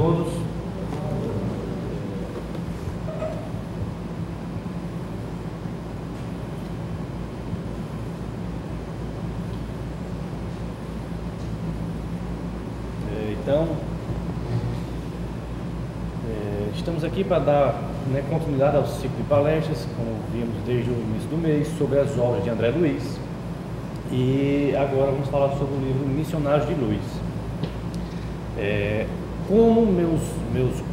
todos. Então, estamos aqui para dar continuidade ao ciclo de palestras, como vimos desde o início do mês, sobre as obras de André Luiz. E agora vamos falar sobre o livro Missionários de Luz. Como meus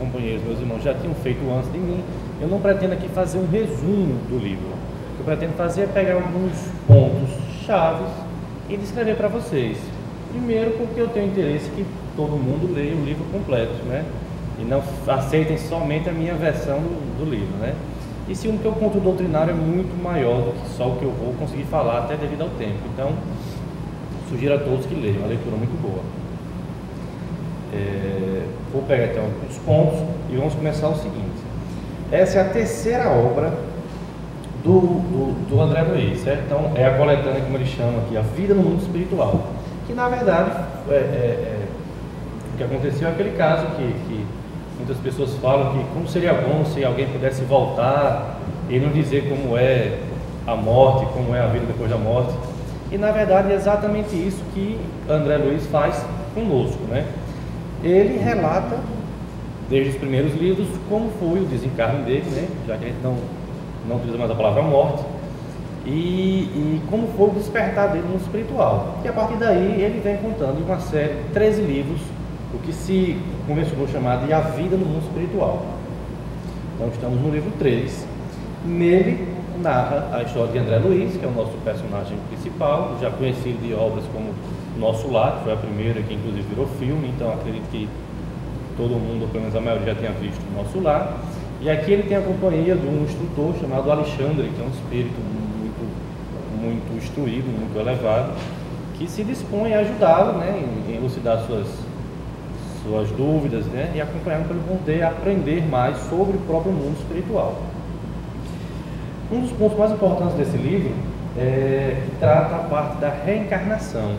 companheiros, meus irmãos já tinham feito antes de mim, eu não pretendo aqui fazer um resumo do livro. O que eu pretendo fazer é pegar alguns pontos chaves e descrever para vocês. Primeiro, porque eu tenho interesse que todo mundo leia o livro completo, né? E não aceitem somente a minha versão do livro, né? E segundo, que o conteúdo doutrinário é muito maior do que só o que eu vou conseguir falar, até devido ao tempo. Então, sugiro a todos que leiam, uma leitura muito boa. Vou pegar então os pontos e vamos começar o seguinte. Essa é a terceira obra do André Luiz, certo? Então, é a coletânea, como ele chama aqui, A Vida no Mundo Espiritual. Que, na verdade, o que aconteceu é aquele caso que muitas pessoas falam que como seria bom se alguém pudesse voltar e não dizer como é a morte, como é a vida depois da morte. E na verdade é exatamente isso que André Luiz faz conosco, né? Ele relata desde os primeiros livros como foi o desencarne dele, né? Já que a gente não utiliza mais a palavra morte, e como foi o despertar dele no espiritual. E a partir daí ele vem contando uma série de 13 livros, o que se convencionou chamar de A Vida no Mundo Espiritual. Então estamos no livro 3. Nele narra a história de André Luiz, que é o nosso personagem principal, já conhecido de obras como Nosso Lar, que foi a primeira que inclusive virou filme, então acredito que todo mundo, ou pelo menos a maioria, já tenha visto Nosso Lar. E aqui ele tem a companhia de um instrutor chamado Alexandre, que é um espírito muito instruído, muito elevado, que se dispõe a ajudá-lo, né, em elucidar suas dúvidas, né, e acompanhá-lo para ele poder aprender mais sobre o próprio mundo espiritual. Um dos pontos mais importantes desse livro trata a parte da reencarnação,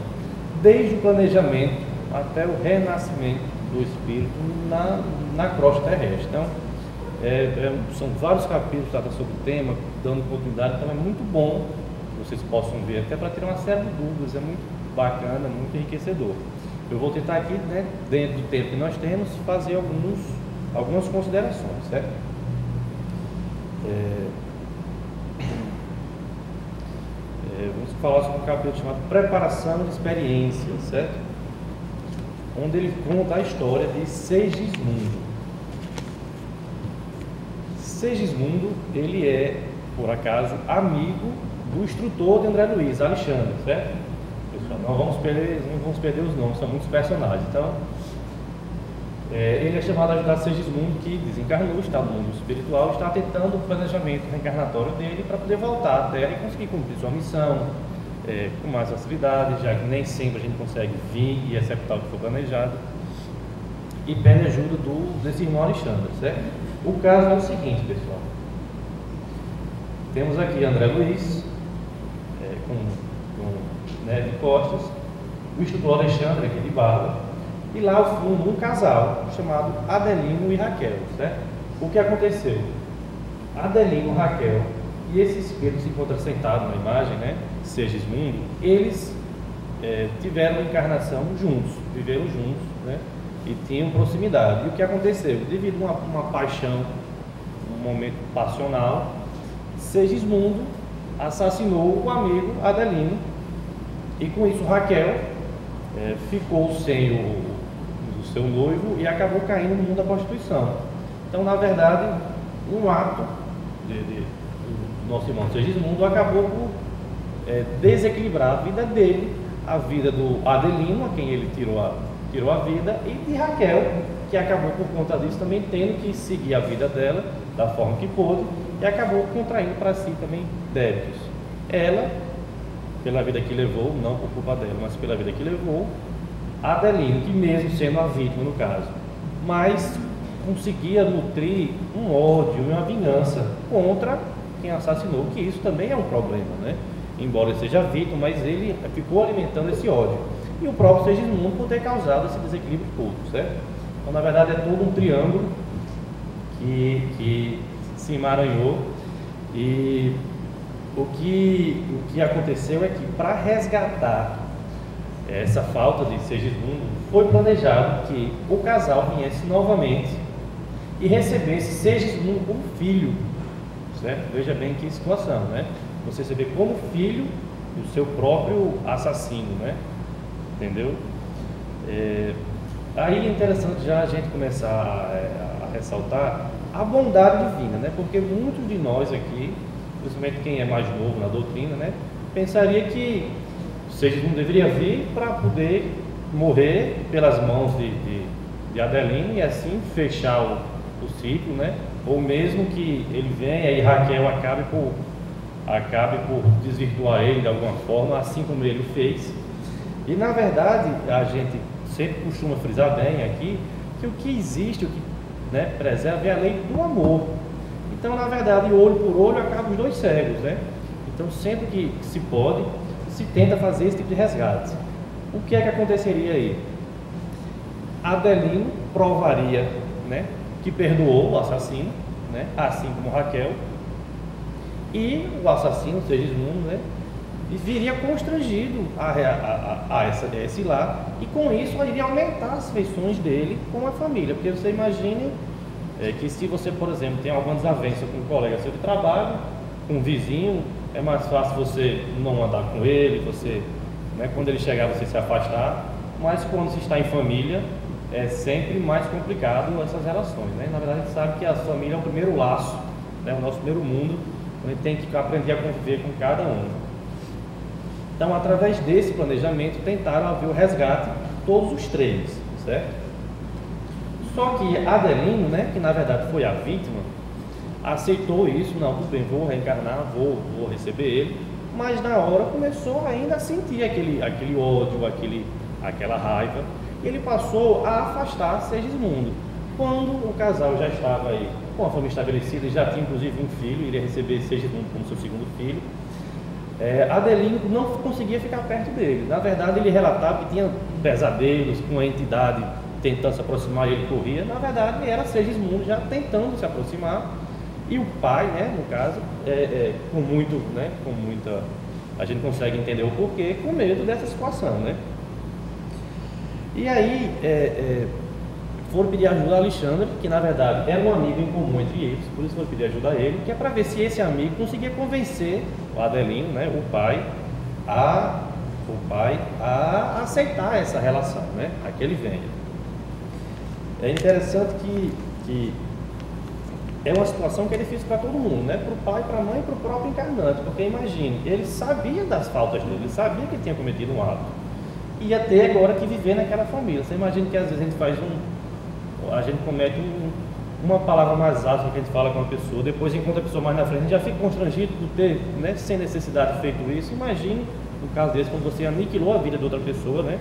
desde o planejamento até o renascimento do espírito na crosta terrestre. Então, são vários capítulos que tratam sobre o tema, dando oportunidade, então é muito bom que vocês possam ver, até para tirar uma série de dúvidas, é muito bacana, muito enriquecedor. Eu vou tentar aqui, né, dentro do tempo que nós temos, fazer algumas considerações, certo? Vamos falar sobre um capítulo chamado Preparação de Experiência, certo? Onde ele conta a história de Segismundo. Segismundo, ele é, por acaso, amigo do instrutor de André Luiz, Alexandre, certo? Pessoal, não vamos perder os nomes, são muitos personagens. Então, ele é chamado a ajudar Segismundo, que desencarnou, está no mundo espiritual, está tentando o planejamento reencarnatório dele para poder voltar à Terra e conseguir cumprir sua missão com mais facilidade, já que nem sempre a gente consegue vir e executar o que for planejado. E pede ajuda desse irmão Alexandre, certo? O caso é o seguinte, pessoal. Temos aqui André Luiz, de costas, o instrutor Alexandre aqui de barba, e lá ao fundo um casal chamado Adelino e Raquel, certo? O que aconteceu? Adelino, Raquel e esse espírito se encontra sentado na imagem, né? Segismundo, eles tiveram encarnação juntos, viveram juntos, né? E tinham proximidade. E o que aconteceu? Devido a uma paixão, um momento passional, Segismundo assassinou o amigo Adelino, e com isso Raquel ficou sem o seu noivo e acabou caindo no mundo da prostituição. Então, na verdade, um ato do nosso irmão Segismundo acabou por desequilibrar a vida dele, a vida do Adelino, a quem ele tirou a vida, e de Raquel, que acabou por conta disso também tendo que seguir a vida dela da forma que pôde e acabou contraindo para si também débitos. Ela, pela vida que levou, não por culpa dela, mas pela vida que levou, Adelino, que mesmo sendo a vítima no caso, mas conseguia nutrir um ódio e uma vingança contra quem assassinou, que isso também é um problema, né? Embora ele seja vítima, mas ele ficou alimentando esse ódio. E o próprio Segismundo por ter causado esse desequilíbrio todo, certo? Então, na verdade, é todo um triângulo que se emaranhou. E o que aconteceu é que, para resgatar essa falta de Segismundo, foi planejado que o casal viesse novamente e recebesse Segismundo como filho, certo? Veja bem que situação, né? Você receber como filho o seu próprio assassino, né? Entendeu? Aí é interessante já a gente começar a ressaltar a bondade divina, né? Porque muitos de nós aqui, principalmente quem é mais novo na doutrina, né, pensaria que Segismundo deveria vir para poder morrer pelas mãos de Adelino e assim fechar o ciclo, né? Ou mesmo que ele venha e Raquel acabe por desvirtuar ele de alguma forma, assim como ele fez. E na verdade a gente sempre costuma frisar bem aqui que o que existe, o que, né, preserva é a lei do amor. Então, na verdade, olho por olho acaba os dois cegos, né? Então, sempre que se pode, se tenta fazer esse tipo de resgate. O que é que aconteceria aí? Adelino provaria, né, que perdoou o assassino, né, assim como Raquel, e o assassino, Segismundo, né, viria constrangido a esse lar, e com isso iria aumentar as feições dele com a família, porque você imagine que se você, por exemplo, tem alguma desavença com um colega seu de trabalho, com um vizinho, é mais fácil você não andar com ele, você, né, quando ele chegar você se afastar, mas quando se está em família é sempre mais complicado essas relações, né? Na verdade a gente sabe que a família é o primeiro laço, né, o nosso primeiro mundo, a gente tem que aprender a conviver com cada um. Então, através desse planejamento, tentaram haver o resgate de todos os três, certo? Só que Adelino, né, que na verdade foi a vítima, aceitou isso, não, tudo bem, vou reencarnar, vou receber ele, mas na hora começou ainda a sentir aquele ódio, aquela raiva, e ele passou a afastar Segismundo. Quando o casal já estava aí com a família estabelecida, e já tinha inclusive um filho, iria receber Segismundo como seu segundo filho, Adelino não conseguia ficar perto dele. Na verdade, ele relatava que tinha pesadelos com a entidade tentando se aproximar e ele corria. Na verdade, era Segismundo já tentando se aproximar. E o pai, né, no caso, com muita... A gente consegue entender o porquê, com medo dessa situação, né? E aí, foram pedir ajuda a Alexandre, que na verdade era um amigo em comum entre eles, por isso foram pedir ajuda a ele, que é para ver se esse amigo conseguia convencer o Adelino, né, o pai a aceitar essa relação, né, a que ele venha. É interessante que é uma situação que é difícil para todo mundo, né, para o pai, para a mãe e para o próprio encarnante, porque imagine, ele sabia das faltas dele, ele sabia que ele tinha cometido um ato, e ia ter agora que viver naquela família. Você imagina que às vezes a gente comete uma palavra mais áspera que a gente fala com uma pessoa, depois encontra a pessoa mais na frente, a gente já fica constrangido por ter, né, sem necessidade, feito isso. Imagine no caso desse, quando você aniquilou a vida de outra pessoa, né,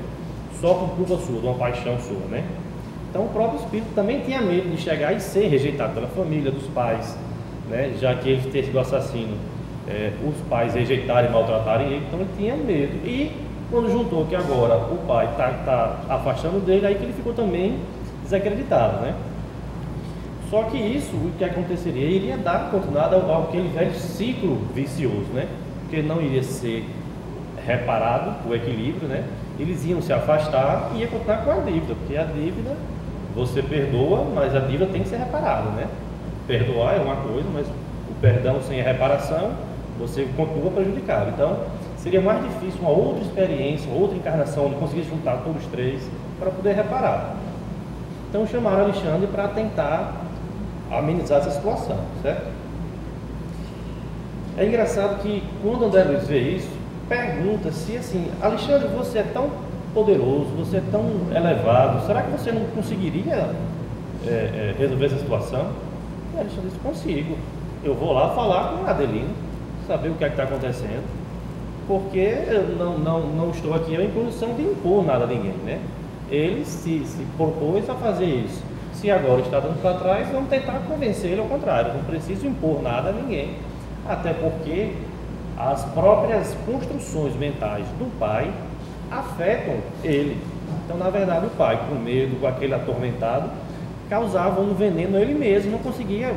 só por culpa sua, de uma paixão sua, né. Então o próprio espírito também tinha medo de chegar e ser rejeitado pela família, dos pais, né, já que ele ter sido assassino, os pais rejeitarem e maltratarem ele, então ele tinha medo. E quando juntou que agora o pai está afastando dele, aí que ele ficou também desacreditado, né? Só que isso, o que aconteceria, iria dar continuidade ao aquele velho ciclo vicioso, né? Porque não iria ser reparado o equilíbrio, né? Eles iam se afastar e ia continuar com a dívida, porque a dívida você perdoa, mas a dívida tem que ser reparada, né? Perdoar é uma coisa, mas o perdão sem a reparação, você continua prejudicado. Então, seria mais difícil uma outra experiência, outra encarnação, onde conseguisse juntar todos os três para poder reparar. Então chamaram Alexandre para tentar amenizar essa situação, certo? É engraçado que quando André Luiz vê isso, pergunta se assim, Alexandre, você é tão poderoso, você é tão elevado, será que você não conseguiria resolver essa situação? E Alexandre disse, consigo, eu vou lá falar com Adelino, saber o que é que está acontecendo, porque eu não estou aqui em posição de impor nada a ninguém, né? Ele se propôs a fazer isso. Se agora está dando para trás, vamos tentar convencer ele ao contrário. Não preciso impor nada a ninguém. Até porque as próprias construções mentais do pai afetam ele. Então, na verdade, o pai, com medo, com aquele atormentado, causava um veneno a ele mesmo, não conseguia,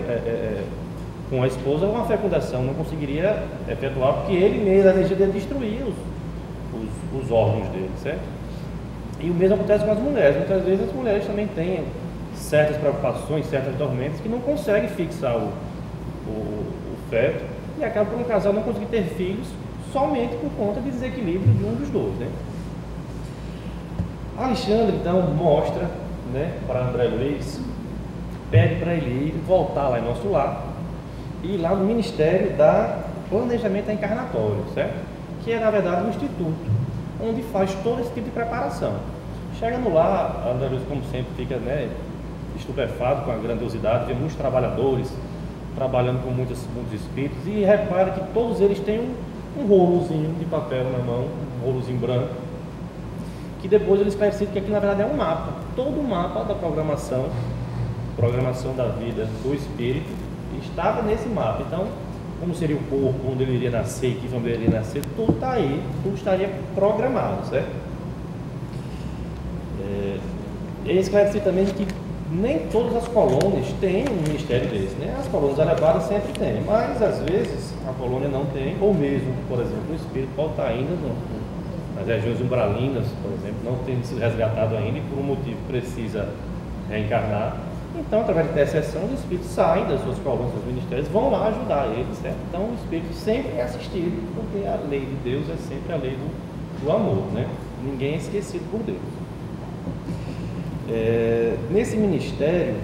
com a esposa, uma fecundação, não conseguiria efetuar, porque ele mesmo, a energia dele destruía os órgãos dele, certo? E o mesmo acontece com as mulheres. Muitas vezes as mulheres também têm certas preocupações, certas tormentas, que não conseguem fixar o feto e acaba por um casal não conseguir ter filhos somente por conta de desequilíbrio de um dos dois, né? Alexandre então mostra, né, para André Luiz, pede para ele ir voltar lá em Nosso Lar e ir lá no Ministério da Planejamento Encarnatório, certo? Que é na verdade um instituto onde faz todo esse tipo de preparação. Chegando lá, André Luiz, como sempre, fica, né, estupefato com a grandiosidade, vê muitos trabalhadores trabalhando com muitos espíritos e repara que todos eles têm um rolozinho de papel na mão, um rolozinho branco, que depois ele esclarece que aqui na verdade é um mapa, todo o mapa da programação da vida do espírito estava nesse mapa. Então, como seria o corpo, onde ele iria nascer, que família ele iria nascer, tudo está aí, tudo estaria programado, certo? Ele esclarece também que nem todas as colônias têm um ministério desse, né? As colônias elevadas sempre têm, mas às vezes a colônia não tem, ou mesmo, por exemplo, o espírito pode estar ainda nas regiões umbralinas, por exemplo, não tem sido resgatado ainda e por um motivo precisa reencarnar. Então, através de intercessão, os espíritos saem das suas colônias, dos ministérios, vão lá ajudar eles, certo? Então, o espírito sempre é assistido, porque a lei de Deus é sempre a lei do amor, né? Ninguém é esquecido por Deus. Nesse ministério,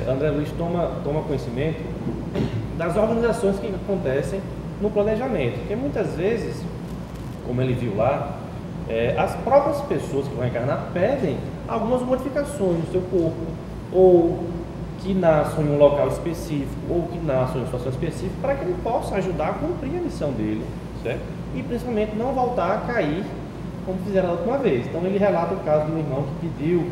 André Luiz toma conhecimento das organizações que acontecem no planejamento, porque muitas vezes, como ele viu lá, as próprias pessoas que vão encarnar pedem algumas modificações no seu corpo, ou que nasçam em um local específico, ou que nasçam em uma situação específica, para que ele possa ajudar a cumprir a missão dele, certo? E principalmente não voltar a cair como fizeram da última vez. Então ele relata o caso de um irmão que pediu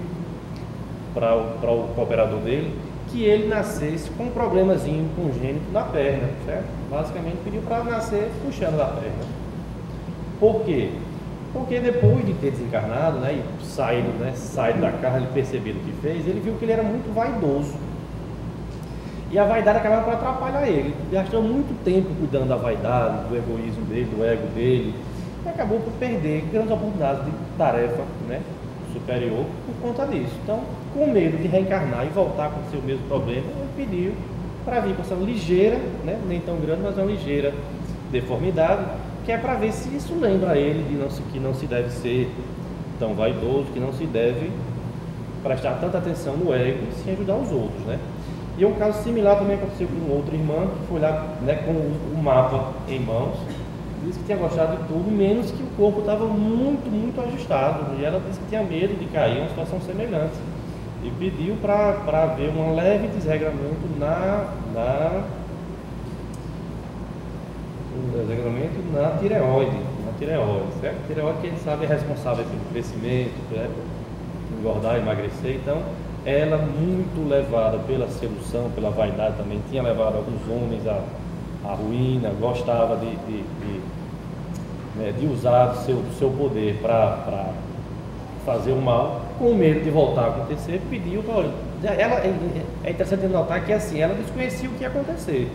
para o cooperador dele que ele nascesse com um problemazinho congênito na perna, certo? Basicamente pediu para nascer puxando da perna. Por quê? Porque depois de ter desencarnado, né, e saído da carne, ele percebeu o que fez, ele viu que ele era muito vaidoso. E a vaidade acabava por atrapalhar ele. Ele gastou muito tempo cuidando da vaidade, do egoísmo dele, do ego dele, e acabou por perder grandes oportunidades de tarefa, né, superior por conta disso. Então, com medo de reencarnar e voltar com o seu mesmo problema, ele pediu para vir com essa ligeira, né, nem tão grande, mas uma ligeira deformidade, que é para ver se isso lembra a ele que não se deve ser tão vaidoso, que não se deve prestar tanta atenção no ego e sim ajudar os outros, né? E um caso similar também aconteceu com outra irmã, que foi lá, né, com o mapa em mãos, disse que tinha gostado de tudo, menos que o corpo estava muito, muito ajustado, e ela disse que tinha medo de cair em uma situação semelhante, e pediu para haver um leve desregramento na tireoide, certo? A tireoide, que a gente sabe, é responsável pelo crescimento, por engordar, emagrecer. Então, ela, muito levada pela sedução, pela vaidade também, tinha levado alguns homens à ruína, gostava de usar o seu poder para fazer o mal, com medo de voltar a acontecer, pediu para... Ela, é interessante notar que assim, ela desconhecia o que ia acontecer.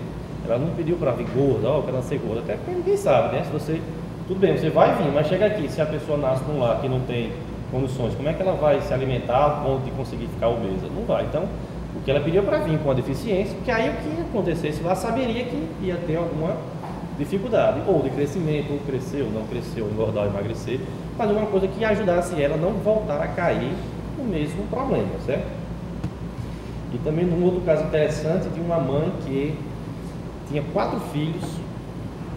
Ela não pediu para vir gorda, eu quero nascer gorda, até porque ninguém sabe, né? Se você, tudo bem, você vai vir, mas chega aqui, se a pessoa nasce num lar que não tem condições, como é que ela vai se alimentar ao ponto de conseguir ficar obesa? Não vai. Então, o que ela pediu para vir com a deficiência, porque aí o que acontecesse lá, saberia que ia ter alguma dificuldade, ou de crescimento, ou crescer, ou não crescer, ou engordar, ou emagrecer, mas alguma coisa que ajudasse ela a não voltar a cair no mesmo problema, certo? E também num outro caso interessante de uma mãe que tinha 4 filhos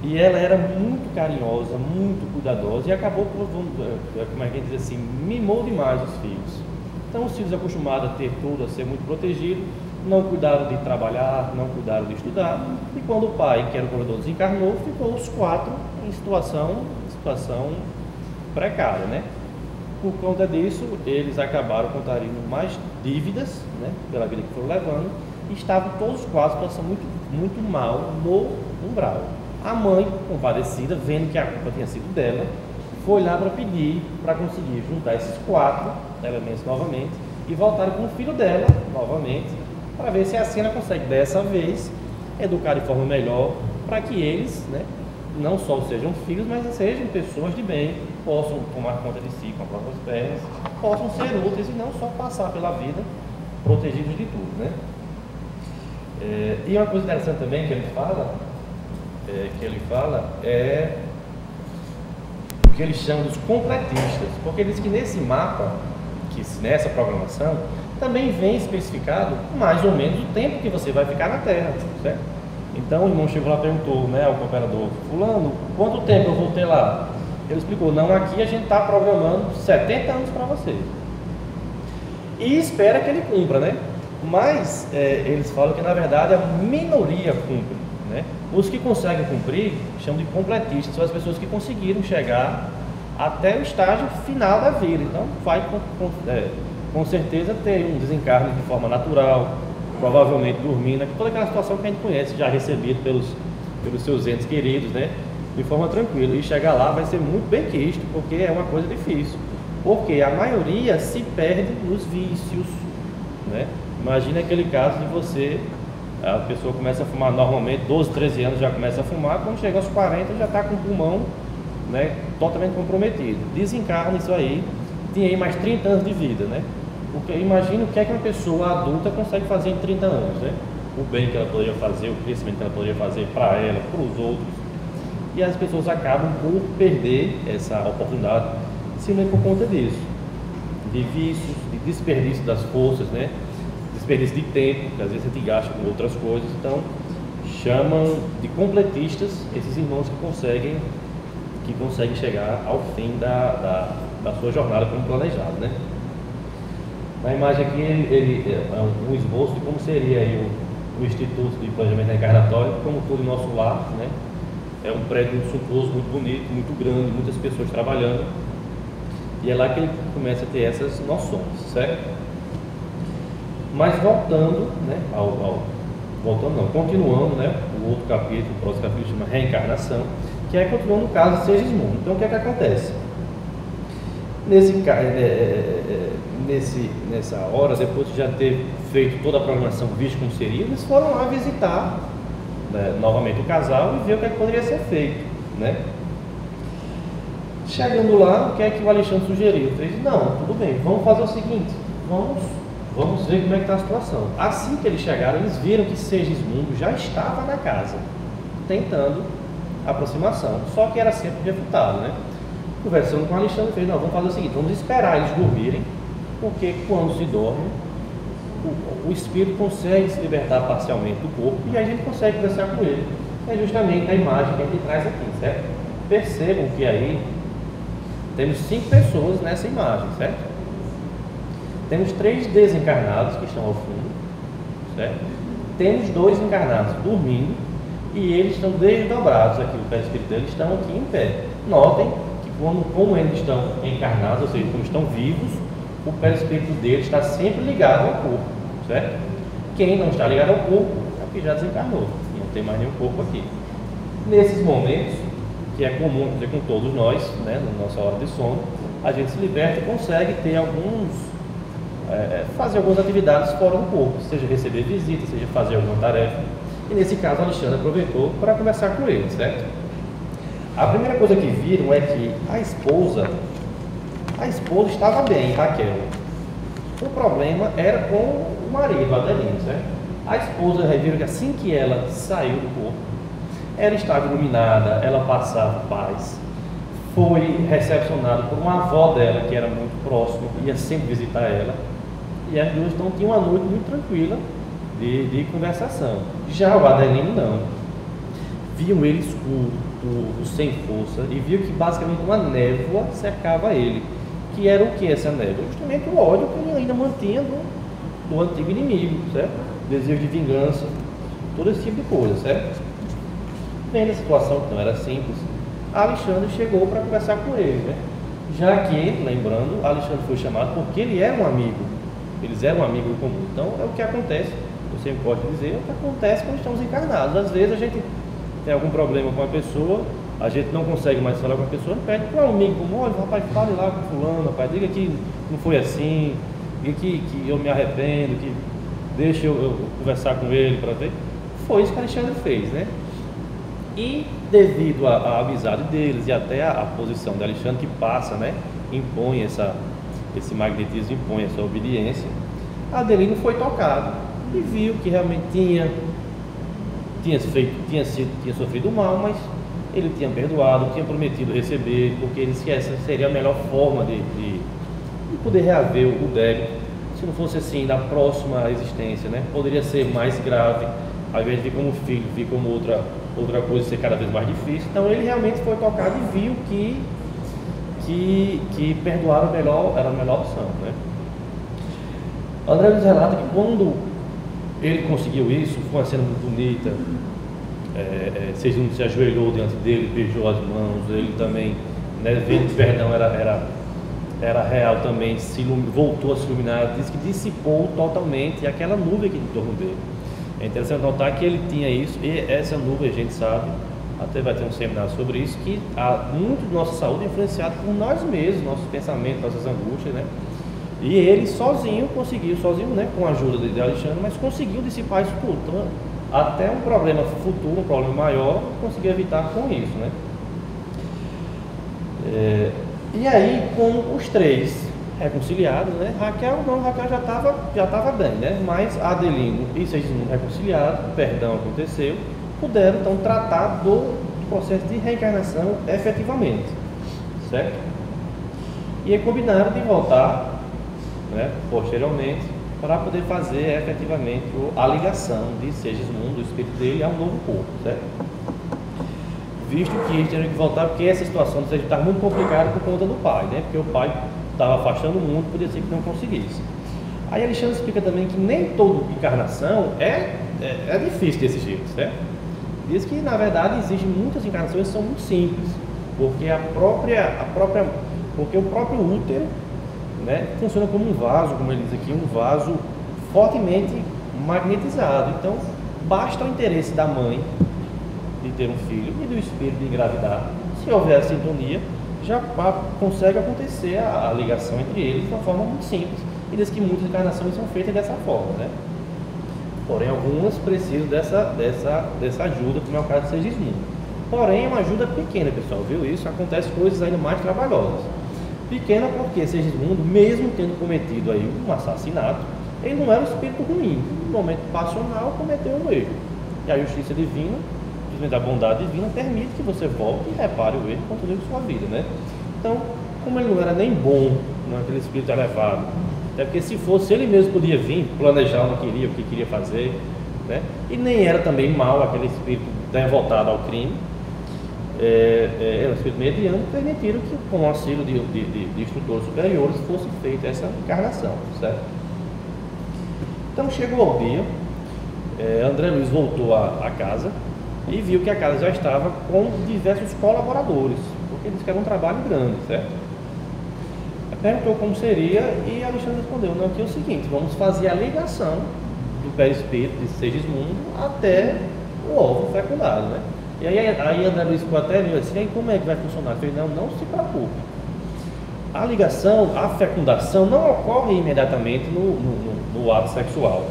e ela era muito carinhosa, muito cuidadosa e acabou por, como é que a gente diz assim, mimou demais os filhos. Então os filhos acostumados a ter tudo, a ser muito protegidos, não cuidaram de trabalhar, não cuidaram de estudar, e quando o pai, que era o provedor, desencarnou, ficou os 4 em situação precária, né? Por conta disso, eles acabaram contraindo mais dívidas, né, pela vida que foram levando, e estavam todos os 4 em situação muito, muito mal no umbral. A mãe, compadecida, vendo que a culpa tinha sido dela, foi lá para pedir, para conseguir juntar esses 4 elementos novamente e voltar com o filho dela novamente, para ver se assim ela consegue dessa vez educar de forma melhor, para que eles, né, não só sejam filhos, mas sejam pessoas de bem, possam tomar conta de si com as próprias pernas, possam ser úteis e não só passar pela vida protegidos de tudo, né? E uma coisa interessante também que ele fala é o que ele chama dos completistas, porque ele diz que nesse mapa, nessa programação, também vem especificado mais ou menos o tempo que você vai ficar na Terra, certo? Então o irmão chegou lá e perguntou, né, ao cooperador: fulano, quanto tempo eu vou ter lá? Ele explicou: não, aqui a gente está programando 70 anos para você. E espera que ele cumpra, né? Mas eles falam que na verdade a minoria cumpre, né? Os que conseguem cumprir chamam de completistas, são as pessoas que conseguiram chegar até o estágio final da vida. Então vai com certeza ter um desencarne de forma natural, provavelmente dormindo, toda aquela situação que a gente conhece, já recebido pelos seus entes queridos, né? De forma tranquila. E chegar lá vai ser muito bem quisto, porque é uma coisa difícil. Porque a maioria se perde nos vícios, né? Imagina aquele caso de você, a pessoa começa a fumar normalmente, 12, 13 anos já começa a fumar, quando chega aos 40 já está com o pulmão, né, totalmente comprometido. Desencarna isso aí, tem aí mais 30 anos de vida, né? Porque imagina o que é que uma pessoa adulta consegue fazer em 30 anos, né? O bem que ela poderia fazer, o crescimento que ela poderia fazer para ela, para os outros. E as pessoas acabam por perder essa oportunidade, simplesmente por conta disso. De vícios, de desperdício das forças, né? Desperdício de tempo, que às vezes a gente gasta com outras coisas. Então, chamam de completistas esses irmãos que conseguem chegar ao fim da sua jornada como planejado, né? Na imagem aqui ele é um esboço de como seria aí o Instituto de Planejamento Reencarnatório, como todo o nosso lar, né? É um prédio muito suntuoso, muito bonito, muito grande, muitas pessoas trabalhando, e é lá que ele começa a ter essas noções, certo? Mas voltando, né, continuando, né, o outro capítulo, o próximo capítulo chama Reencarnação, que é continuando o caso de Segismundo. Então o que é que acontece? Nessa hora, depois de já ter feito toda a programação, visto como seria, eles foram lá visitar, né, novamente o casal e ver o que é que poderia ser feito, né? Chegando lá, o que é que o Alexandre sugeriu? Ele disse: não, tudo bem, vamos fazer o seguinte, vamos ver como é que está a situação. Assim que eles chegaram, eles viram que Segismundo já estava na casa, tentando aproximação, só que era sempre refutado, né? Conversando com o Alexandre, fez: não, vamos fazer o seguinte, vamos esperar eles dormirem, porque quando se dorme, o espírito consegue se libertar parcialmente do corpo e aí a gente consegue conversar com ele. É justamente a imagem que a gente traz aqui, certo? Percebam que aí temos 5 pessoas nessa imagem, certo? Temos 3 desencarnados que estão ao fundo, certo? Temos 2 encarnados dormindo e eles estão desdobrados aqui, o perispírito deles estão aqui em pé. Notem que como eles estão encarnados, ou seja, como estão vivos, o perispírito deles está sempre ligado ao corpo, certo? Quem não está ligado ao corpo é porque já desencarnou, não tem mais nenhum corpo aqui. Nesses momentos, que é comum acontecer com todos nós, né, na nossa hora de sono, a gente se liberta e consegue ter fazer algumas atividades fora do corpo, seja receber visita, seja fazer alguma tarefa. E nesse caso, o Alexandre aproveitou para conversar com ele, certo? A primeira coisa que viram é que a esposa estava bem, Raquel. O problema era com o marido, Adelino, certo? A esposa viram que assim que ela saiu do corpo, ela estava iluminada, ela passava paz, foi recepcionada por uma avó dela que era muito próxima, ia sempre visitar ela, e as duas então tinham uma noite muito tranquila de conversação. Já o Adelino não. Viam ele escuro, sem força, e viu que basicamente uma névoa cercava ele. Que era o que essa névoa? Justamente o ódio que ele ainda mantinha do antigo inimigo, certo? Desejo de vingança, todo esse tipo de coisa, certo? Vendo a situação que não era simples, Alexandre chegou para conversar com ele, né? Já que, lembrando, Alexandre foi chamado porque ele era um amigo, eles eram um amigo comum. Então é o que acontece, eu sempre posso dizer, é o que acontece quando estamos encarnados. Às vezes a gente tem algum problema com a pessoa, a gente não consegue mais falar com a pessoa, pede para um amigo como, olha, rapaz, fale lá com fulano, rapaz, diga que não foi assim, diga que eu me arrependo, que deixa eu conversar com ele para ver. Foi isso que Alexandre fez, né? E devido à amizade deles e até a posição de Alexandre, que passa, né, impõe esse magnetismo, impõe essa obediência, Adelino foi tocado e viu que realmente tinha sofrido mal, mas ele tinha perdoado, tinha prometido receber, porque ele disse que essa seria a melhor forma de poder reaver o débito. Se não fosse assim, na próxima existência, né, poderia ser mais grave, ao invés de vir como filho, vir como outra coisa, ser cada vez mais difícil. Então ele realmente foi tocado e viu que perdoar era a melhor opção, né? André Luiz relata que quando ele conseguiu isso, foi uma cena muito bonita. Se ajoelhou diante dele, beijou as mãos, ele também, né, vendo que o perdão era real também, voltou a se iluminar, diz que dissipou totalmente aquela nuvem que em torno dele. É interessante notar que ele tinha isso, e essa nuvem a gente sabe, até vai ter um seminário sobre isso, que muito de nossa saúde é influenciado por nós mesmos, nossos pensamentos, nossas angústias, né? E ele sozinho, né, com a ajuda de Alexandre, mas conseguiu dissipar isso tudo. Então, até um problema futuro, um problema maior, conseguiu evitar com isso, né? E aí, com os três reconciliados, né? Raquel já estava bem, né? Mas Adelino e Segismundo reconciliados, o perdão aconteceu, puderam então tratar do processo de reencarnação efetivamente, certo? E aí combinaram de voltar, né, posteriormente, para poder fazer efetivamente a ligação de Segismundo, o espírito dele, ao novo corpo, certo? Visto que eles tiveram que voltar, porque essa situação estava muito complicada por conta do pai, né? Porque o pai estava afastando o mundo, podia ser que não conseguisse. Aí Alexandre explica também que nem toda encarnação é difícil desse jeito, certo? Diz que na verdade existem muitas encarnações que são muito simples, porque porque o próprio útero, né, funciona como um vaso, como ele diz aqui, um vaso fortemente magnetizado. Então basta o interesse da mãe de ter um filho e do espírito de engravidar. Se houver a sintonia, já consegue acontecer a ligação entre eles de uma forma muito simples. E diz que muitas encarnações são feitas dessa forma, né? Porém, algumas precisam dessa ajuda, como é o caso de Segismundo. Porém, é uma ajuda pequena, pessoal, viu? Isso acontece coisas ainda mais trabalhosas. Pequena porque Segismundo, mesmo tendo cometido aí um assassinato, ele não era um espírito ruim. No momento passional, cometeu um erro. E a justiça divina, a bondade divina, permite que você volte e repare o erro e continue com sua vida, né? Então, como ele não era nem bom, não é aquele espírito elevado, até porque se fosse, ele mesmo podia vir, planejar o que queria fazer, né? E nem era também mal aquele espírito devotado ao crime, era um espírito mediano, permitiram que, com o auxílio de instrutores superiores, fosse feita essa encarnação, certo? Então chegou ao dia, André Luiz voltou à casa e viu que a casa já estava com diversos colaboradores, porque disse que era um trabalho grande, certo? Perguntou como seria e Alexandre respondeu, não, aqui é o seguinte, vamos fazer a ligação do perispírito de Segismundo até o óvulo fecundado, né? E aí André Luiz ficou até meio assim, aí como é que vai funcionar? Eu falei, não se preocupe. A ligação, a fecundação não ocorre imediatamente no ato sexual,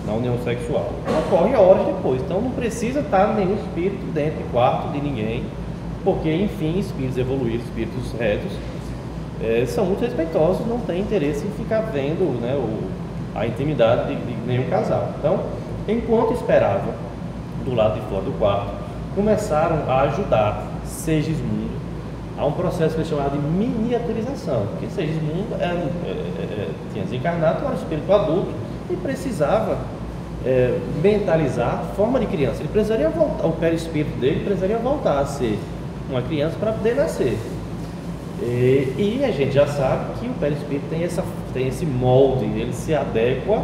na união sexual. Ocorre horas depois, então não precisa estar nenhum espírito dentro do quarto de ninguém, porque enfim, espíritos evoluídos, espíritos retos, são muito respeitosos, não têm interesse em ficar vendo, né, a intimidade de nenhum casal. Então, enquanto esperavam do lado de fora do quarto, começaram a ajudar Segismundo a um processo que eles chamavam de miniaturização, porque Segismundo tinha desencarnado, era um espírito adulto e precisava mentalizar a forma de criança. Ele precisaria voltar, o perispírito dele precisaria voltar a ser uma criança para poder nascer. E a gente já sabe que o perispírito tem esse molde, ele se adequa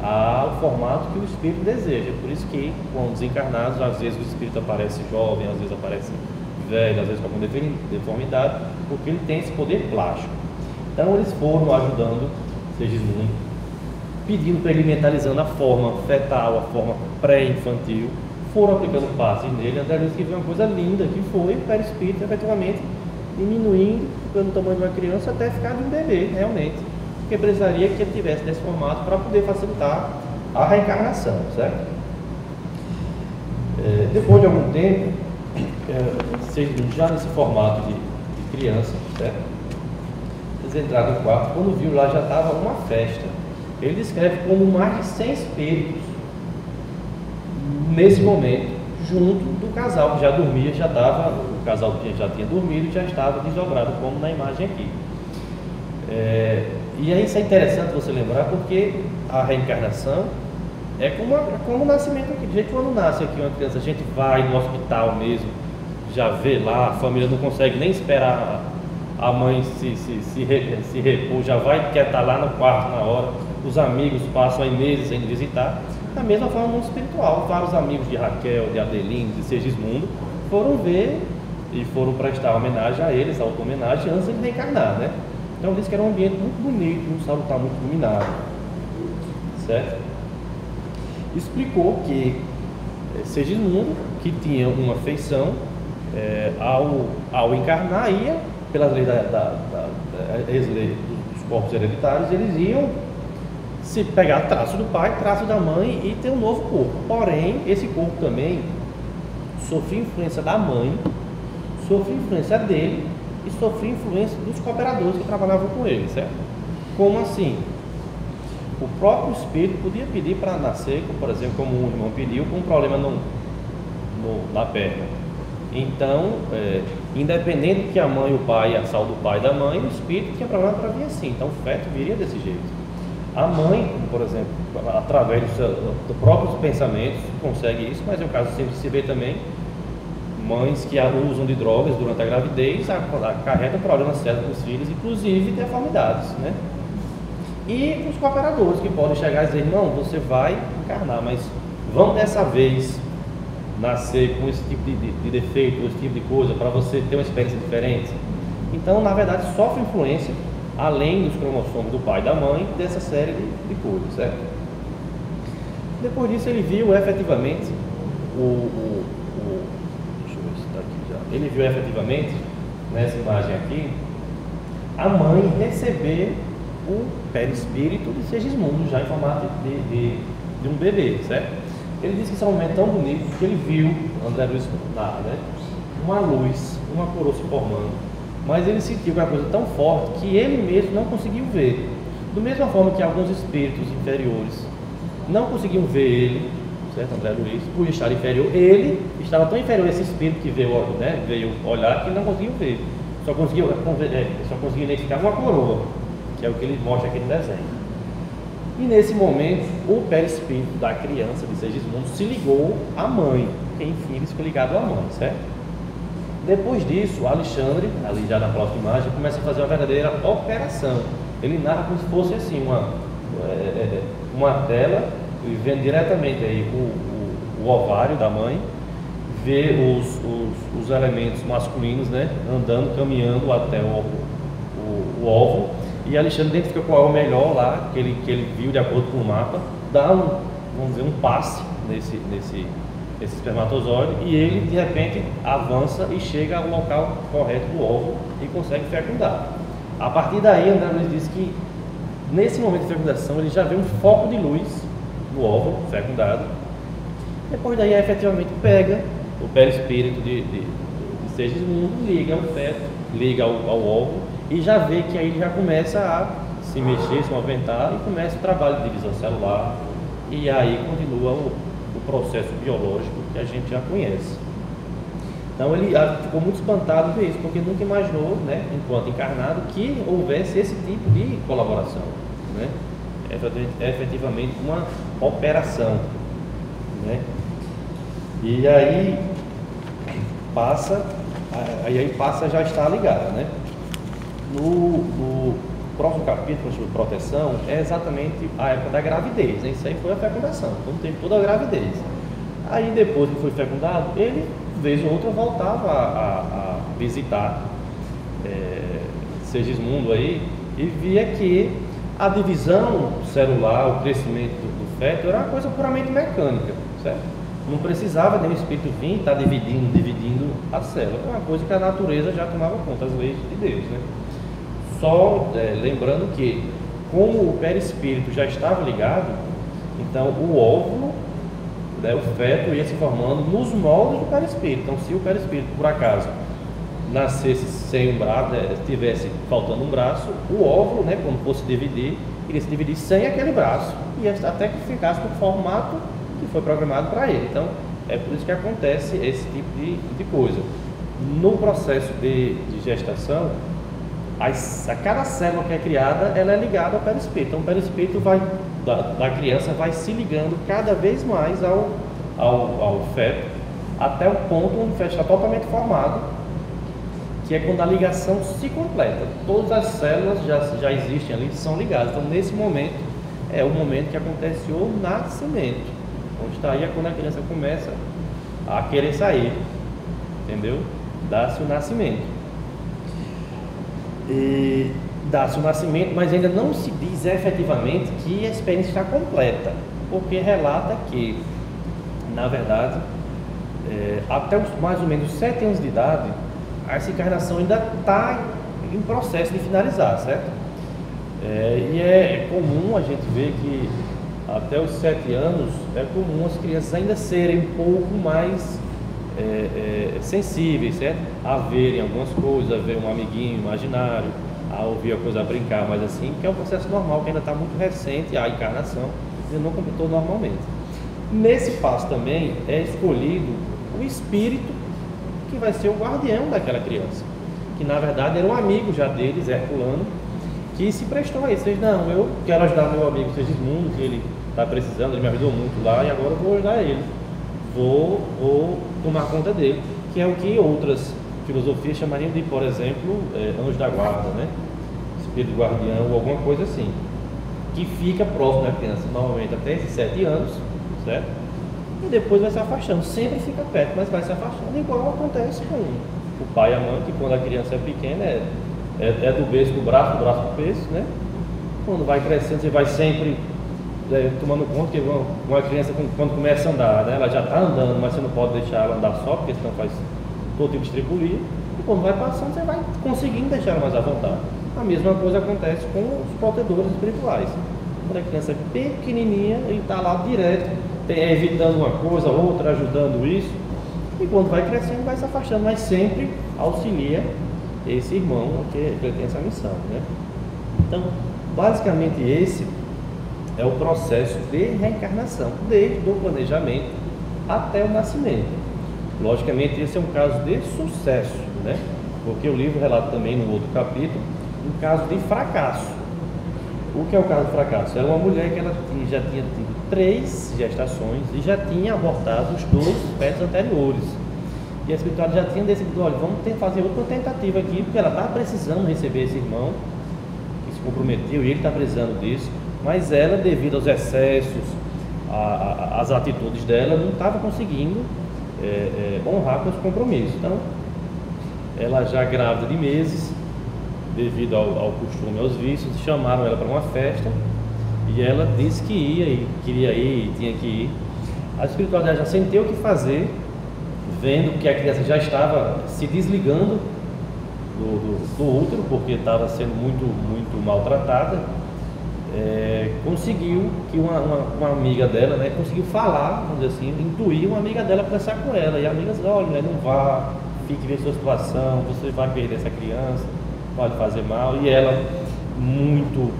ao formato que o espírito deseja. Por isso que, quando desencarnados, às vezes o espírito aparece jovem, às vezes aparece velho, às vezes com alguma deformidade, porque ele tem esse poder plástico. Então eles foram ajudando Segismundo, pedindo para ele mentalizando a forma fetal, a forma pré-infantil, foram aplicando passes nele. André Luiz que viu uma coisa linda, que foi o perispírito efetivamente diminuindo pelo tamanho de uma criança até ficar de um bebê, realmente. Porque precisaria que ele tivesse desse formato para poder facilitar a reencarnação, certo? Depois de algum tempo, já nesse formato de criança, certo? Eles entraram no quarto, quando viu lá já estava uma festa. Ele descreve como mais de 100 espíritos nesse momento, junto do casal que já dormia, o casal que já tinha dormido e já estava desdobrado, como na imagem aqui. E aí isso é interessante você lembrar, porque a reencarnação é como o nascimento aqui. Do jeito que quando nasce aqui uma criança, a gente vai no hospital mesmo, já vê lá, a família não consegue nem esperar a mãe se repor, já vai, quer estar lá no quarto na hora, os amigos passam aí meses sem visitar. Da mesma forma no mundo espiritual, vários amigos de Raquel, de Adeline, de Segismundo foram ver e foram prestar homenagem a eles, auto-homenagem, antes de reencarnar, né? Então disse que era um ambiente muito bonito, um salão muito iluminado, certo? Explicou que Segismundo, que tinha uma feição, ao encarnar, ia, pelas leis dos corpos hereditários, eles iam se pegar traço do pai, traço da mãe e ter um novo corpo. Porém, esse corpo também sofria influência da mãe, sofria influência dele e sofria influência dos cooperadores que trabalhavam com ele, certo? Como assim? O próprio espírito podia pedir para nascer, por exemplo, como o irmão pediu, com um problema na perna. Então, independente que a mãe, o pai, a saúde do pai e da mãe, o espírito tinha problema para vir assim. Então, o feto viria desse jeito. A mãe, por exemplo, através dos próprios pensamentos, consegue isso, mas é o caso sempre se vê também mães que usam de drogas durante a gravidez, acarretam problemas sérios para os filhos, inclusive deformidades, né? E os cooperadores que podem chegar e dizer, não, você vai encarnar, mas vamos dessa vez nascer com esse tipo de defeito, esse tipo de coisa, para você ter uma experiência diferente. Então, na verdade, sofre influência, além dos cromossomos do pai e da mãe, dessa série de coisas, certo? Depois disso, ele viu efetivamente deixa eu ver se está aqui já. Ele viu efetivamente, nessa imagem aqui, a mãe receber o perispírito de Segismundo, já em formato de um bebê, certo? Ele disse que esse é um momento tão bonito que ele viu, André Luiz narra, né? Uma luz, uma coroa se formando, mas ele sentiu uma coisa tão forte que ele mesmo não conseguiu ver. Da mesma forma que alguns espíritos inferiores não conseguiam ver ele, certo, André Luiz, por estar inferior, ele estava tão inferior a esse espírito que veio, né, veio olhar, que ele não conseguiu ver, só conseguiu identificar uma coroa, que é o que ele mostra aqui no desenho. E nesse momento, o perispírito da criança de Segismundo se ligou à mãe, que enfim ele ficou ligado à mãe, certo? Depois disso, Alexandre, ali já na próxima imagem, começa a fazer uma verdadeira operação. Ele narra como se fosse assim, uma tela, vendo diretamente aí o ovário da mãe, vê os elementos masculinos, né, andando, caminhando até o óvulo. E Alexandre identifica qual é o melhor lá, que ele viu de acordo com o mapa, dá vamos dizer, um passe nesse espermatozoide, e ele de repente avança e chega ao local correto do óvulo e consegue fecundar. A partir daí, André Luiz diz que nesse momento de fecundação ele já vê um foco de luz no óvulo fecundado. Depois daí efetivamente pega o perispírito de Segismundo, liga ao feto, liga ao óvulo, e já vê que aí já começa a se mexer, se movimentar, e começa o trabalho de divisão celular, e aí continua o processo biológico que a gente já conhece. Então ele ficou muito espantado com isso, porque nunca imaginou, né, enquanto encarnado, que houvesse esse tipo de colaboração, né? É efetivamente uma operação, né? E aí passa já está ligado, né? No próximo capítulo sobre proteção é exatamente a época da gravidez, né? Isso aí foi a fecundação, então teve toda a gravidez. Aí depois que foi fecundado, ele, vez ou outra, voltava a visitar Segismundo aí, e via que a divisão celular, o crescimento do feto era uma coisa puramente mecânica, certo? Não precisava de um espírito vir e estar dividindo a célula. É uma coisa que a natureza já tomava conta, as leis de Deus, né? Só lembrando que, como o perispírito já estava ligado, então o óvulo, né, o feto ia se formando nos moldes do perispírito. Então, se o perispírito, por acaso, nascesse sem um braço, tivesse faltando um braço, o óvulo, né, quando fosse dividir, iria se dividir sem aquele braço, e até que ficasse no formato que foi programado para ele. Então, é por isso que acontece esse tipo de coisa. No processo de gestação, a cada célula que é criada, ela é ligada ao perispírito. Então, o perispírito da criança vai se ligando cada vez mais ao feto, até o ponto onde o feto está totalmente formado, que é quando a ligação se completa. Todas as células já existem ali, são ligadas. Então, nesse momento, é o momento que acontece o nascimento. Onde está aí é quando a criança começa a querer sair, entendeu? Dá-se o nascimento. E dá-se o nascimento, mas ainda não se diz efetivamente que a experiência está completa, porque relata que, na verdade, até mais ou menos 7 anos de idade, essa encarnação ainda está em processo de finalizar, certo? E é comum a gente ver que até os 7 anos é comum as crianças ainda serem um pouco mais sensíveis, certo? A verem algumas coisas, a ver um amiguinho imaginário, a ouvir a coisa, a brincar, mas assim, que é um processo normal, que ainda está muito recente, a encarnação ainda não completou normalmente. Nesse passo também é escolhido o espírito que vai ser o guardião daquela criança, que na verdade era um amigo já deles, Herculano, que se prestou a isso. Fez, não, eu quero ajudar meu amigo Segismundo, que ele está precisando, ele me ajudou muito lá, e agora eu vou ajudar ele, vou tomar conta dele, que é o que outras filosofias chamariam de, por exemplo, anjo da guarda, né? Espírito guardião ou alguma coisa assim, que fica próximo da criança, normalmente até esses 7 anos, certo? E depois vai se afastando, sempre fica perto, mas vai se afastando, igual acontece com o pai e a mãe, que quando a criança é pequena é do berço do braço pro berço, né? Quando vai crescendo, você vai sempre tomando conta que uma criança, quando começa a andar, né, ela já está andando, mas você não pode deixar ela andar só, porque senão faz todo tipo de estripulia. E quando vai passando, você vai conseguindo deixar ela mais à vontade. A mesma coisa acontece com os protetores espirituais. Quando a criança é pequenininha, ele está lá direto, evitando uma coisa, outra, ajudando isso. E quando vai crescendo, vai se afastando, mas sempre auxilia esse irmão que ele tem essa missão, né? Então, basicamente esse é o processo de reencarnação, desde o planejamento até o nascimento. Logicamente, esse é um caso de sucesso, né? Porque o livro relata também, no outro capítulo, um caso de fracasso. O que é o caso de fracasso? Era uma mulher que ela já tinha tido 3 gestações e já tinha abortado os 2 fetos anteriores. E a espiritualidade já tinha decidido, olha, vamos fazer outra tentativa aqui, porque ela está precisando receber esse irmão que se comprometeu e ele está precisando disso, mas ela, devido aos excessos, às atitudes dela, não estava conseguindo honrar com os compromissos. Então, ela já grávida de meses, devido ao costume, aos vícios, chamaram ela para uma festa e ela disse que ia e queria ir e tinha que ir. A espiritualidade já sem ter o que fazer, vendo que a criança já estava se desligando do útero, porque estava sendo muito maltratada, conseguiu que uma amiga dela, né, conseguiu falar, vamos dizer assim, intuir uma amiga dela para conversar com ela, e a amiga disse, olha, não vá, fique ver sua situação, você vai perder essa criança, pode fazer mal. E ela, muito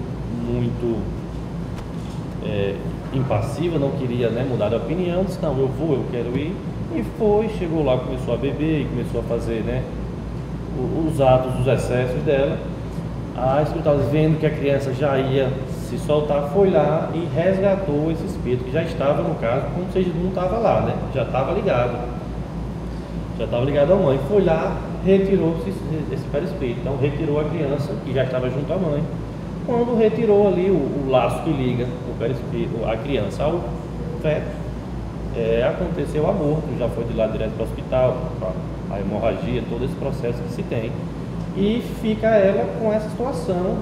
impassiva, não queria, né, mudar de opinião, disse, não, eu quero ir. E foi, chegou lá, começou a beber e começou a fazer, né, os atos, os excessos dela. A espiritualidade, vendo que a criança já ia se soltar, foi lá e resgatou esse espírito, que já estava, no caso, como se ele não estava lá, né, já estava ligado à mãe. Foi lá, retirou esse perispírito. Então retirou a criança, que já estava junto à mãe. Quando retirou ali o laço que liga o perispírito, a criança ao feto, aconteceu o aborto, já foi de lá direto para o hospital, a hemorragia, todo esse processo que se tem. E fica ela com essa situação,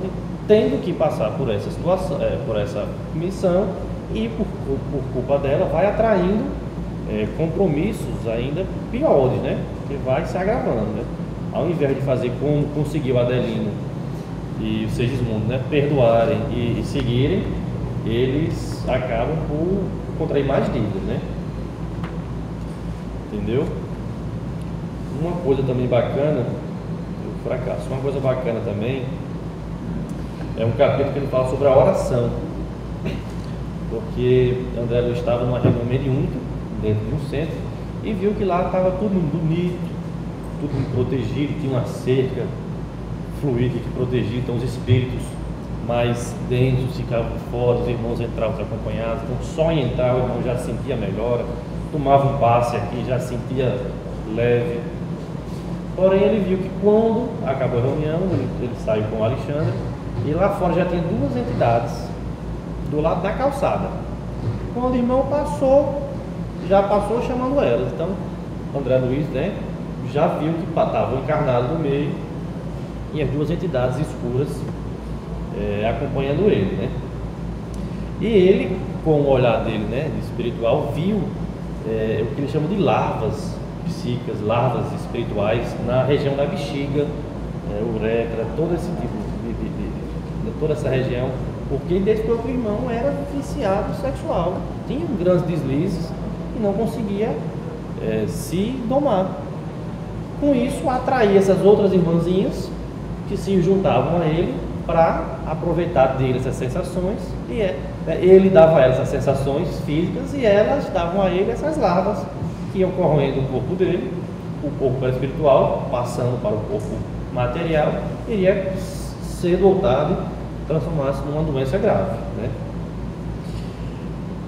tendo que passar por essa situação, por essa missão, e por culpa dela vai atraindo compromissos ainda piores, né? Que vai se agravando, né? Ao invés de fazer como conseguiu Adelino e o Segismundo, né? Perdoarem e seguirem, eles acabam por contrair mais dívidas, né? Entendeu? Uma coisa também bacana, o fracasso, uma coisa bacana também é um capítulo que ele fala sobre a oração, porque André Luiz estava numa reunião mediúnica dentro de um centro e viu que lá estava tudo bonito, tudo protegido, tinha uma cerca fluida que protegia, então os espíritos mais densos ficavam fora, os irmãos entravam acompanhados, então só em entrar o irmão já sentia melhora, tomava um passe aqui, já sentia leve. Porém ele viu que quando acabou a reunião, ele saiu com o Alexandre e lá fora já tinha duas entidades do lado da calçada. Quando o irmão passou, já passou chamando elas. Então André Luiz, né, já viu que estavam encarnados no meio e as duas entidades escuras acompanhando ele, né? E ele, com o olhar dele, né, espiritual, viu o que ele chama de larvas psíquicas, larvas espirituais na região da bexiga, uretra, todo esse tipo de toda essa região, porque ele descobriu que o irmão era viciado sexual, tinha grandes deslizes e não conseguia se domar. Com isso, atraía essas outras irmãzinhas que se juntavam a ele para aproveitar dele essas sensações, e ele dava a elas essas sensações físicas e elas davam a ele essas larvas que iam corroendo o corpo dele, o corpo espiritual, passando para o corpo material, iria ser dotado e transformar-se numa doença grave, né?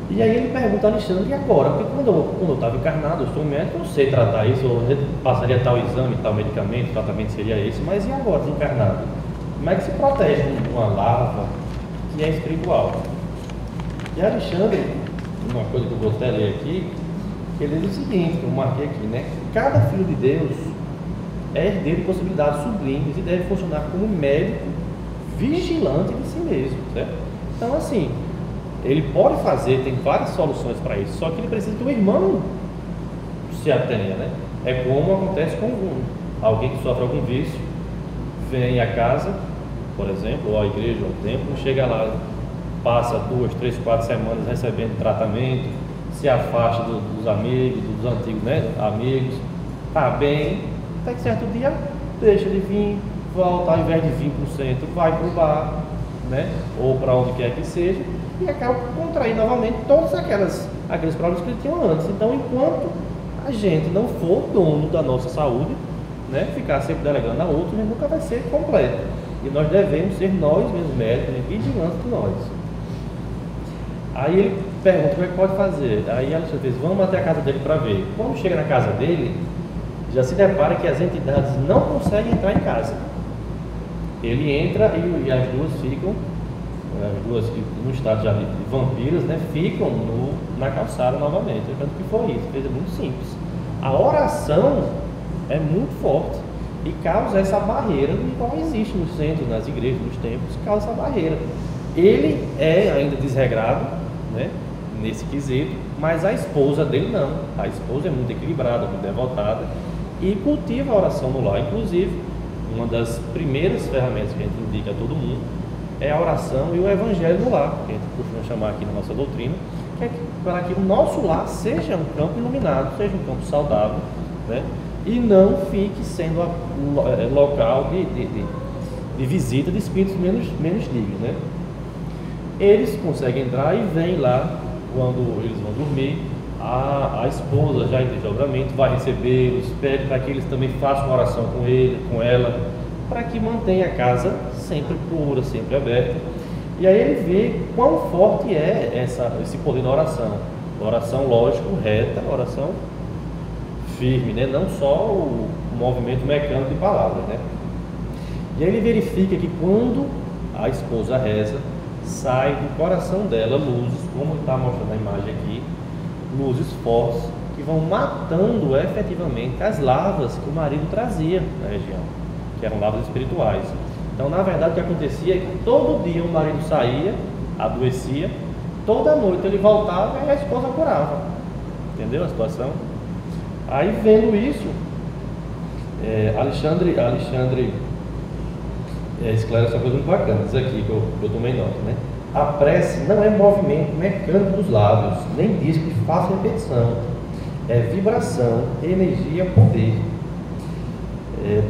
E aí ele pergunta a Alexandre, e agora? Porque quando eu estava encarnado, eu sou médico, eu sei tratar isso, eu passaria tal exame, tal medicamento, o tratamento seria esse, mas e agora, desencarnado? Como é que se protege de uma larva que é espiritual? E Alexandre, uma coisa que eu vou até ler aqui, ele diz o seguinte, que eu marquei aqui, né? Cada filho de Deus é herdeiro de possibilidades sublimes e deve funcionar como médico vigilante de si mesmo, certo? Então, assim, ele pode fazer, tem várias soluções para isso, só que ele precisa que o irmão se atenha, né? É como acontece com alguém que sofre algum vício, vem à casa, por exemplo, ou à igreja, ou ao templo, chega lá, passa 2, 3, 4 semanas recebendo tratamento, se afasta dos amigos, dos antigos, né, amigos, tá bem, até que certo dia deixa de vir, volta, ao invés de vir para o centro, vai para o bar, né, ou para onde quer que seja, e acaba contraindo novamente todos aqueles problemas que ele tinha antes. Então, enquanto a gente não for dono da nossa saúde, né, ficar sempre delegando a outros, nunca vai ser completo. E nós devemos ser nós mesmos médicos, né, vigilantes de nós. Aí ele pergunta como é que pode fazer. Aí Alexandre diz, vamos até a casa dele para ver. Quando chega na casa dele, já se depara que as entidades não conseguem entrar em casa. Ele entra e as duas ficam, as duas que no estado já de vampiras, né, ficam na calçada novamente. Tanto que foi isso, fez muito simples. A oração é muito forte e causa essa barreira que não existe nos centros, nas igrejas, nos templos, causa essa barreira. Ele é ainda desregrado, né, nesse quesito, mas a esposa dele não. A esposa é muito equilibrada, muito devotada e cultiva a oração no lar. Inclusive, uma das primeiras ferramentas que a gente indica a todo mundo é a oração e o evangelho no lar, que a gente costuma chamar aqui na nossa doutrina, que é para que o nosso lar seja um campo iluminado, seja um campo saudável, né, e não fique sendo local de visita de espíritos menos dignos, né? Eles conseguem entrar e vêm lá, quando eles vão dormir, a esposa já em desdobramento vai recebê-los, pede para que eles também façam uma oração com ele, com ela, para que mantenha a casa sempre pura, sempre aberta. E aí ele vê quão forte é esse poder da oração. Oração, lógico, reta, oração firme, né? Não só o movimento mecânico de palavras, né? E aí ele verifica que quando a esposa reza, sai do coração dela luzes, como está mostrando a imagem aqui, luzes fortes, que vão matando efetivamente as larvas que o marido trazia na região, que eram larvas espirituais. Então, na verdade, o que acontecia é que todo dia o marido saía, adoecia, toda noite ele voltava e a esposa curava. Entendeu a situação? Aí vendo isso, Alexandre esclarece uma coisa muito bacana, diz aqui que eu tomei nota, né? A prece não é movimento mecânico dos lábios, nem disco de fácil repetição, é vibração, energia, poder.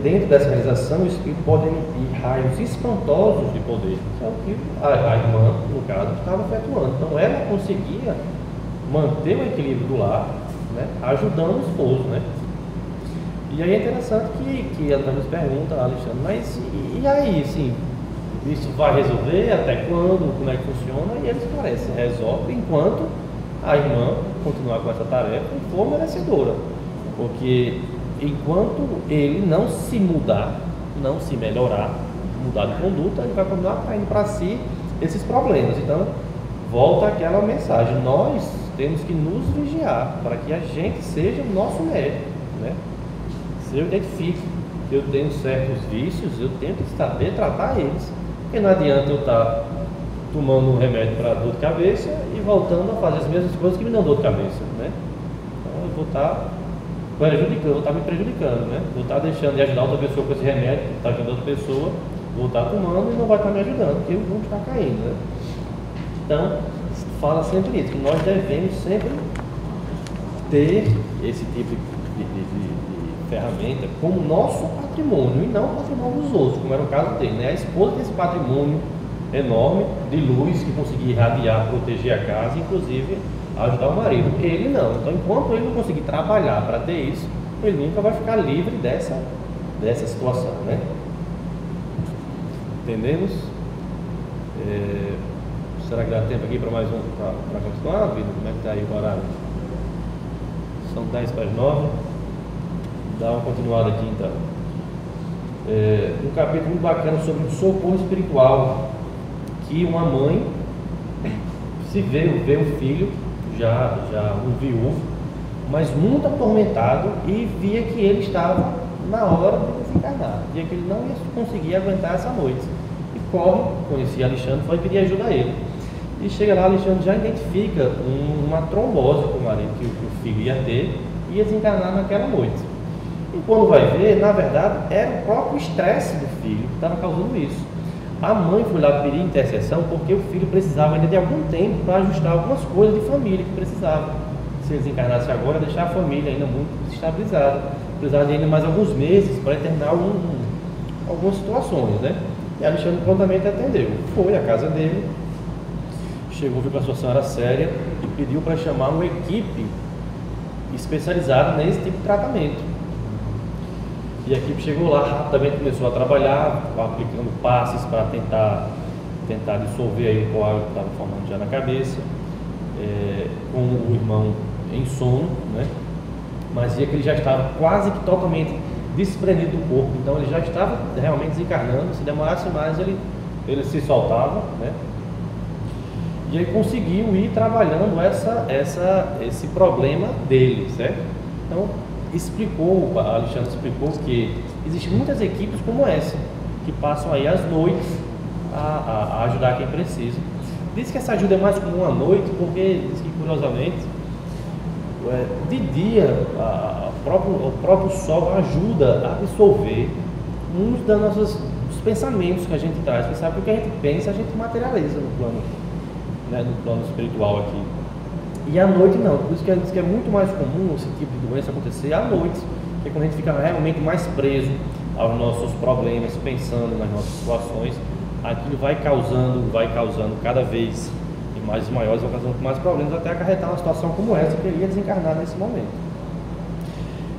Dentro dessa realização, o Espírito pode emitir raios espantosos de poder. Isso é o que a irmã, no caso, estava efetuando. Então ela conseguia manter o equilíbrio do lar, né, ajudando o esposo, né? E aí é interessante que ela nos pergunta, Alexandre, mas e aí, sim, isso vai resolver? Até quando? Como é que funciona? E ele esclarece, resolve enquanto a irmã continuar com essa tarefa e for merecedora. Porque enquanto ele não se mudar, não se melhorar, mudar de conduta, ele vai continuar traindo para si esses problemas. Então, volta aquela mensagem, nós temos que nos vigiar para que a gente seja o nosso médico, né? Se eu identifico que eu tenho certos vícios, eu tenho que saber tratar eles, porque não adianta eu estar tomando um remédio para dor de cabeça e voltando a fazer as mesmas coisas que me dão dor de cabeça, né? Então eu vou estar me prejudicando, né? Vou estar deixando de ajudar outra pessoa com esse remédio, está ajudando outra pessoa, vou estar tomando e não vai estar me ajudando, porque o mundo está caindo, né? Então, fala sempre isso, que nós devemos sempre ter esse tipo de ferramenta como nosso patrimônio e não o patrimônio dos outros, como era o caso dele, né? A esposa tem esse patrimônio enorme de luz que conseguia irradiar, proteger a casa, inclusive ajudar o marido. Ele não. Então, enquanto ele não conseguir trabalhar para ter isso, ele nunca vai ficar livre dessa situação, né? Entendemos? Será que dá tempo aqui para mais um para continuar, Vitor? Como é que está aí o horário? São 10 para as 9. Dá uma continuada aqui então. Um capítulo muito bacana sobre o socorro espiritual, que uma mãe se vê o filho, já um viúvo, mas muito atormentado, e via que ele estava na hora de desencarnar, via que ele não ia conseguir aguentar essa noite. E corre, conhecia Alexandre, foi pedir ajuda a ele. E chega lá, Alexandre já identifica uma trombose com o marido que o filho ia ter, ia desencarnar naquela noite. E quando vai ver, na verdade, era o próprio estresse do filho que estava causando isso. A mãe foi lá pedir intercessão porque o filho precisava ainda de algum tempo para ajustar algumas coisas de família que precisava. Se ele desencarnasse agora, deixar a família ainda muito desestabilizada. Precisava de ainda mais alguns meses para terminar algumas situações, né? E Alexandre prontamente atendeu. Foi à casa dele, chegou, viu que a situação era séria e pediu para chamar uma equipe especializada nesse tipo de tratamento. E a equipe chegou lá, rapidamente começou a trabalhar, aplicando passes para tentar dissolver aí o coágulo que estava formando já na cabeça, com o irmão em sono, né? Mas via que ele já estava quase que totalmente desprendido do corpo, então ele já estava realmente desencarnando. Se demorasse mais, ele se soltava, né? E ele conseguiu ir trabalhando esse problema dele, certo? Então, Alexandre explicou que existem muitas equipes como essa, que passam aí as noites a ajudar quem precisa. Diz que essa ajuda é mais comum à noite, porque diz que, curiosamente, de dia o próprio sol ajuda a absorver muitos dos pensamentos que a gente traz. Porque sabe que o que a gente pensa, a gente materializa no plano, né, no plano espiritual aqui. E à noite não, por isso que ele diz que é muito mais comum esse tipo de doença acontecer à noite, que é quando a gente fica realmente mais preso aos nossos problemas, pensando nas nossas situações. Aquilo vai causando cada vez mais maiores, vai causando mais problemas, até acarretar uma situação como essa, que ele ia desencarnar nesse momento.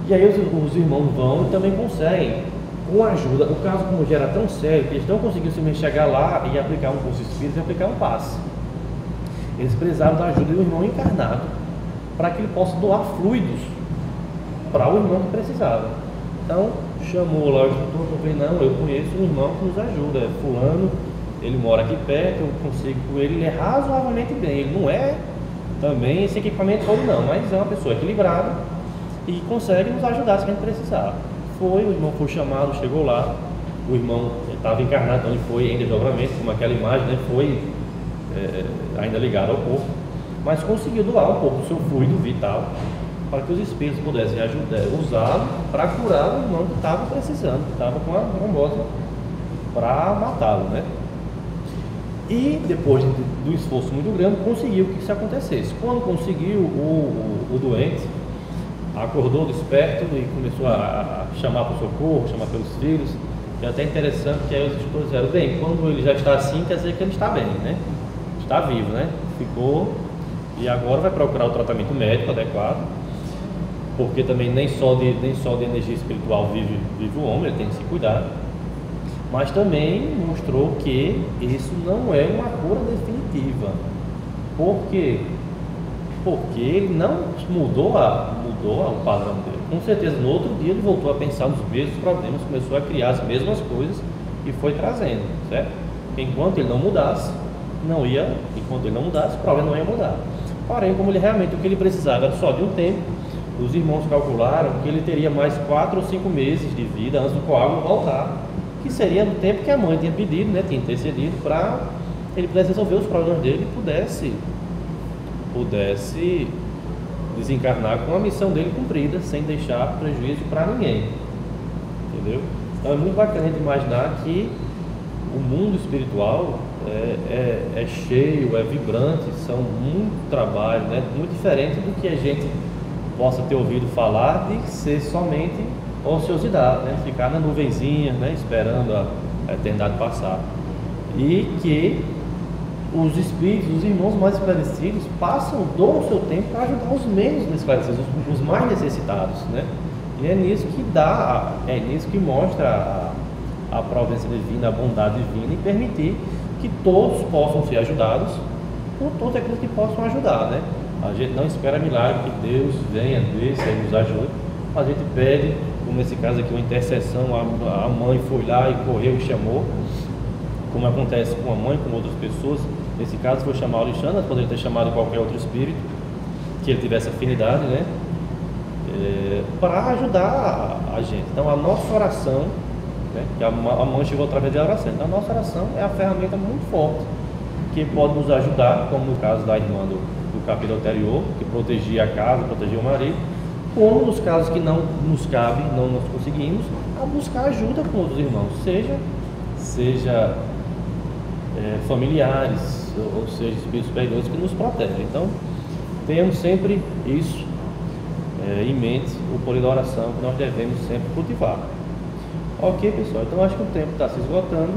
E aí os irmãos vão e também conseguem, com a ajuda, o caso como já era tão sério, que eles não conseguiam simplesmente chegar lá e aplicar um curso espírita e aplicar um passe. Eles precisavam da ajuda do irmão encarnado para que ele possa doar fluidos para o irmão que precisava. Então, chamou lá o instrutor e falou: não, eu conheço um irmão que nos ajuda, é fulano, ele mora aqui perto, eu consigo com ele, ele é razoavelmente bem, ele não é também esse equipamento todo não, mas é uma pessoa equilibrada e consegue nos ajudar se a gente precisar. O irmão foi chamado, chegou lá, o irmão estava encarnado, então ele foi em desdobramento, como aquela imagem, né, foi ainda ligado ao corpo, mas conseguiu doar um pouco do seu fluido vital para que os espíritos pudessem usá-lo para curar o irmão que estava precisando, que estava com a trombose para matá-lo, né? E depois do esforço muito grande, conseguiu que isso acontecesse. Quando conseguiu, o doente acordou desperto e começou a chamar para o socorro, chamar pelos filhos. E até interessante que aí os instrutores disseram, bem, quando ele já está assim, quer dizer que ele está bem, né? Está vivo, né? Ficou, e agora vai procurar o tratamento médico adequado, porque também nem só de energia espiritual vive o homem, ele tem que se cuidar. Mas também mostrou que isso não é uma cura definitiva. Por quê? Porque ele não mudou o padrão dele. Com certeza, no outro dia ele voltou a pensar nos mesmos problemas, começou a criar as mesmas coisas e foi trazendo, certo? Enquanto ele não mudasse, o problema não ia mudar. Porém, como ele realmente, o que ele precisava era só de um tempo, os irmãos calcularam que ele teria mais 4 ou 5 meses de vida antes do coágulo voltar, que seria no tempo que a mãe tinha pedido, né, tinha intercedido, para ele pudesse resolver os problemas dele e pudesse desencarnar com a missão dele cumprida, sem deixar prejuízo para ninguém, entendeu? Então é muito bacana a gente imaginar que o mundo espiritual é cheio, é vibrante, são muito trabalho, né? Muito diferente do que a gente possa ter ouvido falar de ser somente ociosidade, né? Ficar na nuvenzinha, né? Esperando a eternidade passar. E que os espíritos, os irmãos mais esclarecidos doam o seu tempo para ajudar os menos esclarecidos, os mais necessitados, né? E é nisso que mostra a providência divina, a bondade divina, e permitir que todos possam ser ajudados por todos aqueles que possam ajudar, né? A gente não espera milagre, que Deus venha, desça e nos ajude. A gente pede, como nesse caso aqui, uma intercessão, a mãe foi lá e correu e chamou, como acontece com a mãe, com outras pessoas. Nesse caso foi chamar o Alexandre, poderia ter chamado qualquer outro espírito que ele tivesse afinidade, né? Para ajudar a gente. Então a nossa oração, né? Que a mãe chegou através da oração. Então a nossa oração é a ferramenta muito forte que pode nos ajudar, como no caso da irmã do capítulo anterior, que protegia a casa, protegia o marido, como nos casos que não nos cabe, não nós conseguimos, a buscar ajuda com outros irmãos, seja familiares, ou seja, espíritos superiores que nos protegem. Então, tenhamos sempre isso em mente, o poder da oração que nós devemos sempre cultivar. Ok, pessoal, então acho que o tempo está se esgotando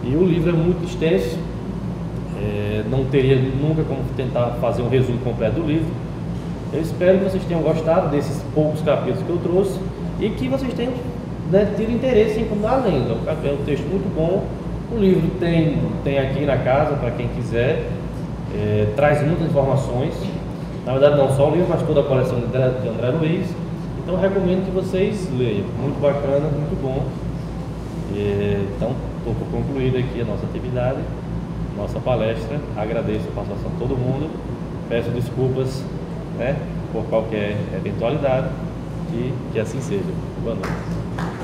e o livro é muito extenso, não teria nunca como tentar fazer um resumo completo do livro. Eu espero que vocês tenham gostado desses poucos capítulos que eu trouxe e que vocês tenham, né, tido interesse em continuar lendo. É um texto muito bom. O livro tem aqui na casa para quem quiser, traz muitas informações. Na verdade, não só o livro, mas toda a coleção de André Luiz. Então, eu recomendo que vocês leiam. Muito bacana, muito bom. Então, estou concluída aqui a nossa atividade, nossa palestra. Agradeço a participação de todo mundo. Peço desculpas, né, por qualquer eventualidade. Que assim seja. Boa noite.